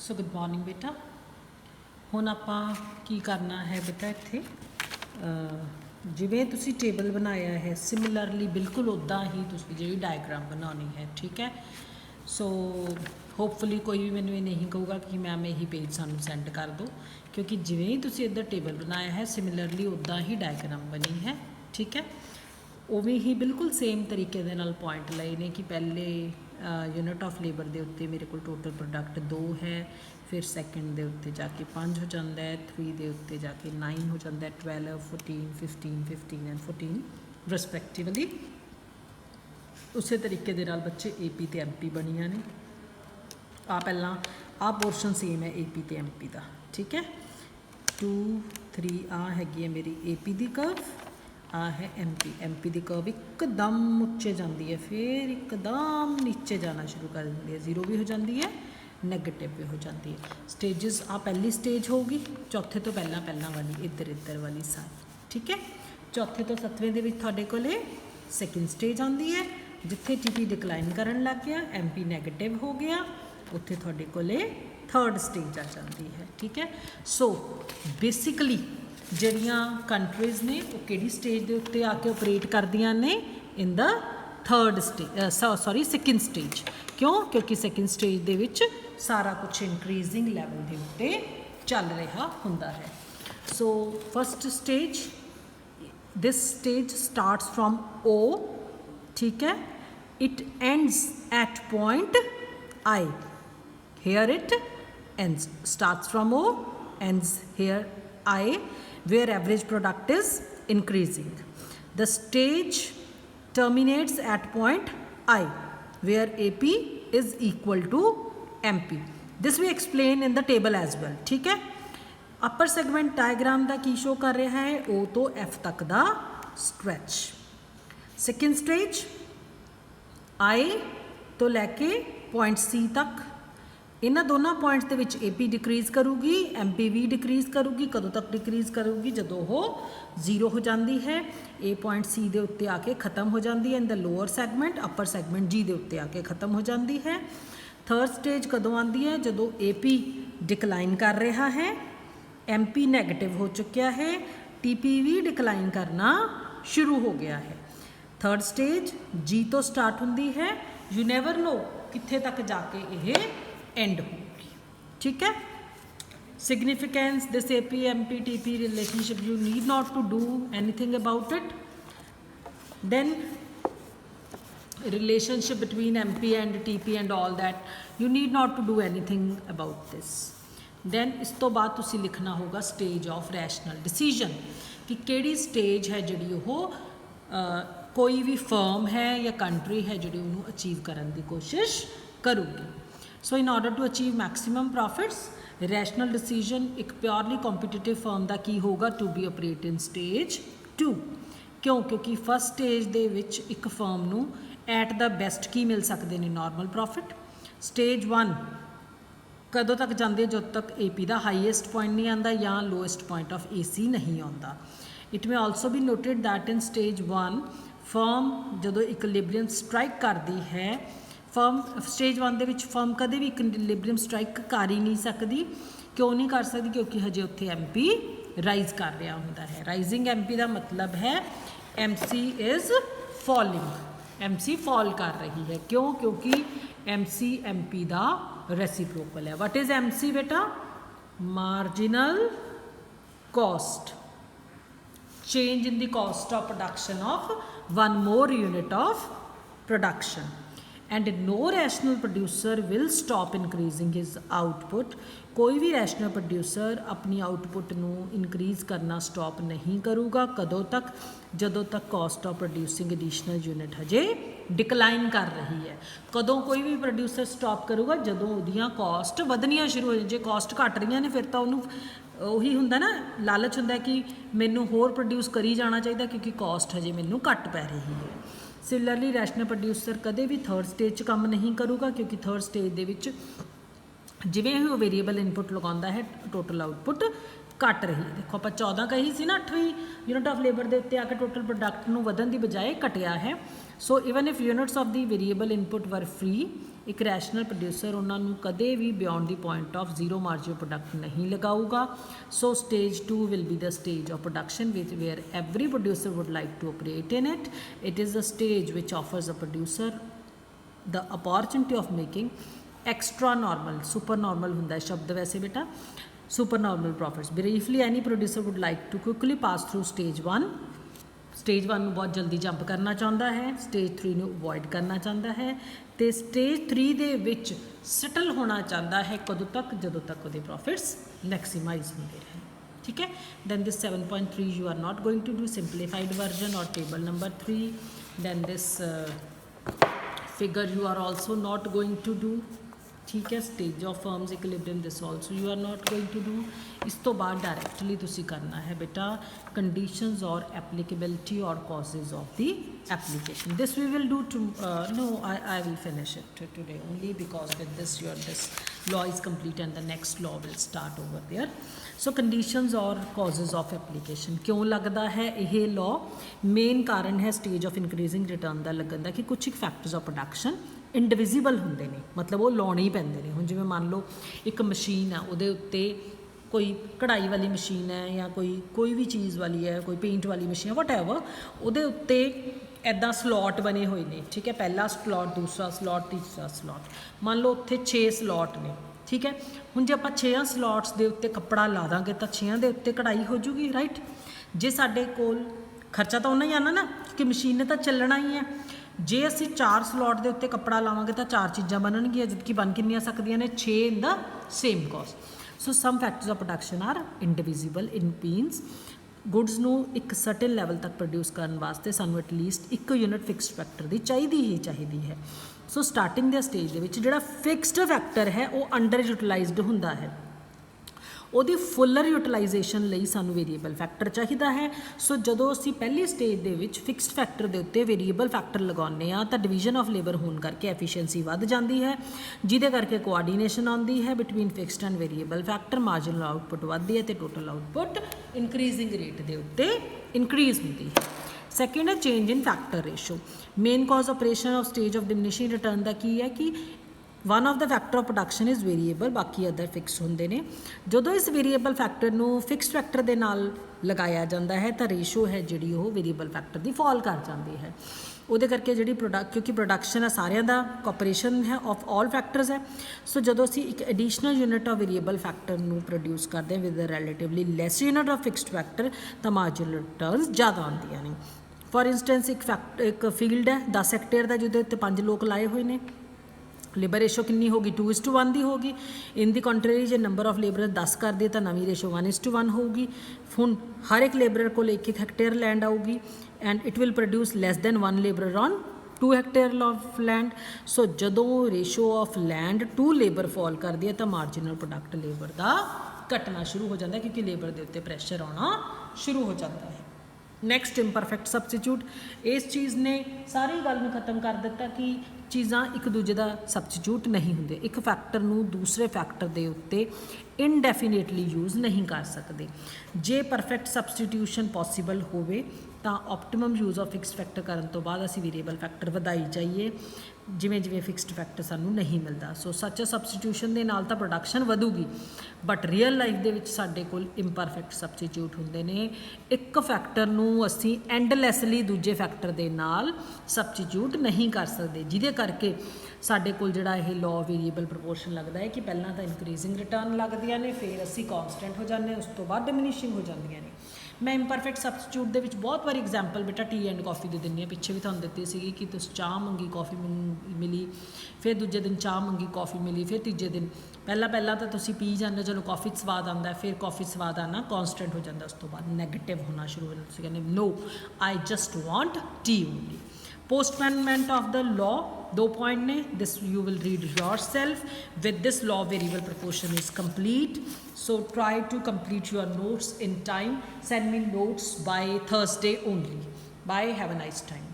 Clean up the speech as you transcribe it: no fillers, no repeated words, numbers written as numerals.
So good morning बेटा। हुण आपां की करना है बेटा इत्थे जिवें तुसीं टेबल बनाया है सिमिलरली बिल्कुल उदां ही तुसीं जिहड़ी डायग्राम बनानी है, ठीक है। सो होपफुली कोई भी मैनूं ये नहीं कहूगा कि मैम यही पेज सानूं सेंड कर दो, क्योंकि जिवें ही तुसीं इधर टेबल बनाया है सिमिलरली उदां ही डायग्राम बनी है, ठीक है। उवें ही बिल्कुल सेम तरीके दे नाल पॉइंट लए ने कि पहले यूनिट ऑफ लेबर के उत्ते मेरे को टोटल प्रोडक्ट 2 है, फिर सैकेंड के उत्ते जाके 5 हो जाता है, 3 के उत्ते जाके 9 हो जाता है, 12 14 15 15 एंड 14 रिस्पैक्टिवली। उस तरीके दे नाल बच्चे AP ते MP बनिया ने। आ पहला आ पोर्शन सेम है AP ते MP का, ठीक है। 2 3 आ हैगी है मेरी AP की कर्व, आ है MP की कर्व एकदम उच्चे जाती है, फिर एकदम नीचे जाना शुरू कर देती है, 0 भी हो जाती है, नैगेटिव भी हो जाती है। स्टेजिस आ पहली स्टेज होगी, चौथे तो पहला वाली इधर वाली साइड, ठीक है। चौथे तो 7वें दे विच तुहाडे कोले सैकेंड स्टेज आती है, जिथे TP डिकलाइन करन लग गया, MP नैगेटिव हो गया, उत्थे तुहाडे कोले थर्ड स्टेज आ जाती है, ठीक है। सो बेसिकली ਜਿਹੜੀਆਂ कंट्रीज़ ने वो किहड़ी स्टेज के उत्ते आके ऑपरेट करदियां ने in the third stage second stage. क्यों? क्योंकि सैकेंड स्टेज दे विच सारा कुछ इंक्रीजिंग लैवल के उत्ते चल रहा हुंदा है। So first stage, this stage starts from O, ठीक है। It ends at point I, here it ends, starts from O, ends here I, where average product is increasing. The stage terminates at point I, where AP is equal to MP. This we explain in the table as well, ठीक है। Upper segment diagram का की show कर रहा है O तो F तक का स्ट्रैच। सेकेंड स्टेज I तो लैके पॉइंट C तक, इन्हां दोनों पॉइंट्स के विच AP डिक्रीज़ करूगी, MP भी डिक्रीज़ करूगी। कदों तक डिक्रीज़ करूगी? जदों वो 0 हो जाती है। A पॉइंट C के उत्ते आके ख़त्म हो जाती है in the lower segment, upper segment G के उत्ते आके ख़त्म हो जाती है। थर्ड स्टेज कदों आती है? जदों AP डिकलाइन कर रहा है, MP नैगेटिव हो चुकिया है, TP भी डिकलाइन करना शुरू हो गया है। थर्ड स्टेज G तो स्टार्ट होती है, यू नैवर नो कित्थे तक जाके यह एंड होगी, ठीक है। Significance this AP MP TP relationship, you need not to do anything about it. Then relationship between MP and TP and all that, you need not to do anything about this. Then इस तो बाद तुसी लिखना होगा stage of rational decision, कि केड़ी stage है जिहड़ी वो कोई भी फर्म है या कंट्री है जिहड़ी उन्होंने अचीव करने की कोशिश करूगी। So in order to achieve maximum profits, rational decision एक प्योरली कॉम्पीटिटिव फर्म का की होगा to be operate in stage 2। क्यों? क्योंकि फर्स्ट स्टेज दे विच एक फर्म नू एट द बेस्ट की मिल सकते हैं, नॉर्मल प्रॉफिट। स्टेज 1 कदों तक जाते हैं? जब तक AP का हाईएस्ट पॉइंट नहीं आता या लोएस्ट पॉइंट ऑफ AC नहीं आता। इट मे ऑल्सो भी नोटिड दैट इन स्टेज 1 फर्म जदों इक्विलिब्रियम स्ट्राइक करती है, फर्म स्टेज 1 दे विच फर्म कदे भी इक्विलिब्रियम स्ट्राइक कर ही नहीं सकती। क्यों नहीं कर सकती? क्योंकि हजे उत्थे MP राइज कर रहा होंदा है। राइजिंग MP का मतलब है MC is falling, MC fall कर रही है। क्यों? क्योंकि MC MP का रेसिप्रोकल है। वट इज़ MC बेटा? Marginal cost, change in the cost of production of one more unit of production, and no rational producer will stop increasing his output। कोई भी रैशनल प्रोड्यूसर अपनी output नू increase करना stop नहीं करूँगा। कदों तक? जदों तक cost of producing additional unit हजे डिकलाइन कर रही है। कदों कोई भी प्रोड्यूसर स्टॉप करूँगा? जदों उहदियां कॉस्ट वधनियां शुरू हो जाए। जे कॉस्ट घट रही ने फिर तो उन्होंने ਉਹੀ ਹੁੰਦਾ ना, लालच ਹੁੰਦਾ कि मैनू होर प्रोड्यूस करी जाना चाहिए क्योंकि कॉस्ट हजे मैनू घट पै रही है। सिमिलरली रैशनल प्रोड्यूसर कदे भी थर्ड स्टेज काम नहीं करूँगा, क्योंकि थर्ड स्टेज दे विच जिवें ही वो वेरीएबल इनपुट लगाता है टोटल आउटपुट ਘਟ ਰਹੀ ਹੈ। ਦੇਖੋ ਆਪਾਂ 14 ਕਹੀ ਸੀ ਨਾ 8ਵੀਂ ਯੂਨਿਟ ਆਫ ਲੇਬਰ ਦੇ ਉੱਤੇ ਆ ਕੇ ਟੋਟਲ ਪ੍ਰੋਡਕਟ ਨੂੰ ਵਧਣ ਦੀ ਬਜਾਏ ਘਟਿਆ ਹੈ। So even if units of the variable input were free, ਇੱਕ ਰੈਸ਼ਨਲ ਪ੍ਰੋਡਿਊਸਰ ਉਹਨਾਂ ਨੂੰ ਕਦੇ ਵੀ beyond the point of zero marginal product ਨਹੀਂ ਲਗਾਊਗਾ। So stage 2 will be the stage of production which where every producer would like to operate in it. It is the stage which offers a producer the opportunity of making extra normal, super normal होंगे शब्द वैसे बेटा, super normal profits. Briefly any producer would like to quickly pass through stage 1। Stage 1 बहुत जल्दी jump करना चाहता है, stage 3 ਨੂੰ अवॉइड करना चाहता है, तो स्टेज 3 ਦੇ ਵਿੱਚ सैटल होना चाहता है कदों तक, ਜਦੋਂ तक ਉਹਦੇ प्रॉफिट्स मैक्सीमाइज होंगे रहे। ठीक है। then this 7.3 you are not going to do simplified version or table number 3। then this figure you are also not going to do। ठीक है। stage of firms equilibrium this also you are not going to do। इस तो बाद directly तुसी करना है बेटा conditions or applicability or causes of the application। this we will do to no I will finish it today only because with this this law is complete and the next law will start over there। so conditions or causes of application क्यों लगता है यह law? Main कारण है stage of increasing return का लगन का कि कुछ एक factors of production इंडिविजिबल होंगे ने, मतलब वो लाने ही पैंदे ने। हुण जिवें मान लो एक मशीन है, उहदे उत्ते कोई कढ़ाई वाली मशीन है या कोई भी चीज़ वाली है, कोई पेंट वाली मशीन है, वट एवर, उहदे उत्ते ऐदा स्लॉट बने हुए ने। ठीक है। पहला स्लॉट, दूसरा स्लॉट, तीसरा स्लॉट, मान लो उत्थे 6 स्लॉट ने। ठीक है। हुण जे आपां 6 स्लॉट्स दे उत्ते कपड़ा ला दांगे तो 6 दे उत्ते कढ़ाई हो जूगी, राइट। जे साडे कोल खर्चा तो उन्ना ही आना ना, क्योंकि मशीन ने तो चलना ही है। जे असी 4 स्लॉट के उत्ते कपड़ा लावांगे तो 4 चीज़ां बननगियां, जबकि बन कितनियां सकदियां ने 6 in the same cost. So some factors of production are indivisible. In means goods नू एक सर्टेन लैवल तक प्रोड्यूस करने वास्ते सानू एटलीस्ट एक यूनिट फिक्सड फैक्टर की चाहिए है। सो स्टार्टिंग दे स्टेज दे विच जिहड़ा फिक्सड फैक्टर है वो अंडर यूटिलाइज्ड हुंदा है, ਉਹਦੀ ਫੁੱਲਰ ਯੂਟਿਲਾਈਜੇਸ਼ਨ ਲਈ ਸਾਨੂੰ ਵੇਰੀਏਬਲ ਫੈਕਟਰ ਚਾਹੀਦਾ ਹੈ। ਸੋ ਜਦੋਂ ਅਸੀਂ ਪਹਿਲੀ ਸਟੇਜ ਦੇ ਵਿੱਚ ਫਿਕਸਡ ਫੈਕਟਰ ਦੇ ਉੱਤੇ ਵੇਰੀਏਬਲ ਫੈਕਟਰ ਲਗਾਉਂਦੇ ਆ ਤਾਂ ਡਿਵੀਜ਼ਨ ਆਫ ਲੇਬਰ ਹੋਣ ਕਰਕੇ ਐਫੀਸ਼ੀਐਂਸੀ ਵੱਧ ਜਾਂਦੀ ਹੈ, ਜਿਹਦੇ ਕਰਕੇ ਕੋਆਰਡੀਨੇਸ਼ਨ ਆਉਂਦੀ ਹੈ between fixed and variable factor, marginal output ਵੱਧਦੀ ਹੈ ਤੇ ਟੋਟਲ ਆਊਟਪੁੱਟ ਇਨਕਰੀਜ਼ਿੰਗ ਰੇਟ ਦੇ ਉੱਤੇ ਇਨਕਰੀਜ਼ ਹੁੰਦੀ ਹੈ। ਸੈਕਿੰਡ ਹੈ change in factor ratio. Main cause operation of stage of diminishing return ਦਾ ਕੀ ਹੈ ਕਿ one of the factor of production is variable, बाकी अदर फिक्स होंगे ने। जो इस वेरीएबल फैक्टर नू फिक्सड फैक्टर के नाल लगाया जाता है तो रेशो है जी वेरीएबल फैक्टर की फॉल कर जाती है। वो करके जी क्योंकि प्रोडक्शन है सारिਆਂ ਦਾ कोऑपरेशन है ऑफ ऑल फैक्टर्स है। सो जो असी एक additional unit of variable factor नू प्रोड्यूस करते हैं with relatively less unit of fixed factor तो मार्जिनल रिटर्नस ज़्यादा आउंदियां ने। फॉर इंस्टेंस एक फील्ड है 10 हेक्टेयर का जिहदे उत्ते 5 लोग लाए हुए हैं, लेबर रेशो कितनी होगी 2:1 की होगी। इन दी कॉन्ट्रेरी जो नंबर ऑफ लेबर 10 कर दिए तो नवी रेशो 1:1 होगी। हुण हर एक लेबरर को 1 हेक्टेयर लैंड आऊगी and it will produce less than 1 labourer on 2 hectare of land. So जदों ratio of land to labour fall कर दी है तो मार्जिनल प्रोडक्ट लेबर का घटना शुरू हो जाता है, क्योंकि लेबर के उत्ते प्रैशर आना शुरू हो जाता है। Next imperfect substitute. इस चीज़ ने सारी गल में खत्म कर दिता कि चीज़ां एक दूजे का सबस्टिट्यूट नहीं होंगे। एक फैक्टर नू दूसरे फैक्टर के उत्ते इनडेफिनेटली यूज़ नहीं कर सकते। जे परफेक्ट सबस्टिट्यूशन पॉसीबल होवे तो optimum use of fixed factor करने तो बाद असी वेरीएबल फैक्टर वधाई जाइए जिमें जिमें फिक्सड फैक्टर सानू नहीं मिलता। सो सच सबस्टिट्यूशन के नाल तां प्रोडक्शन वधूगी, बट रियल लाइफ दे विच साडे कोल इंपरफेक्ट सबस्टिट्यूट हुंदे ने। एक फैक्टर नू असी एंडलैसली दूजे फैक्टर दे नाल सबस्टिट्यूट नहीं कर सकते, जिहदे करके साडे कोल जिहड़ा यह लॉ वेरीएबल प्रपोर्शन लगता है कि पहलां तां इनक्रीजिंग रिटर्न लगदियां ने, फिर असी कॉन्सटेंट हो जाते हैं, उस तो बाद डिमिनिशिंग हो जांदियां ने। मैं इंपरफेक्ट सबस्टिट्यूट दे विच बहुत बार एग्जाम्पल बेटा टी एंड कॉफ़ी दी दिंदी, पिछे भी तुहानूं दित्ती सी कि तुसीं चाह मंगी कॉफ़ी मिली, फिर दूजे दिन चाह मंगी कॉफ़ी मिली, फिर तीजे दिन पहला तो तुसीं पी जाते, चलो कॉफ़ी स्वाद आता है, फिर कॉफ़ी स्वाद आना कॉन्सटेंट हो जाता, उस तो बाद नैगेटिव होना शुरू हो जाता, कहते no I just want tea only. Postponement of the law 2 point ने, this you will read yourself. With this law variable proportion is complete, so try to complete your notes in time. Send me notes by Thursday only. Bye, have a nice time.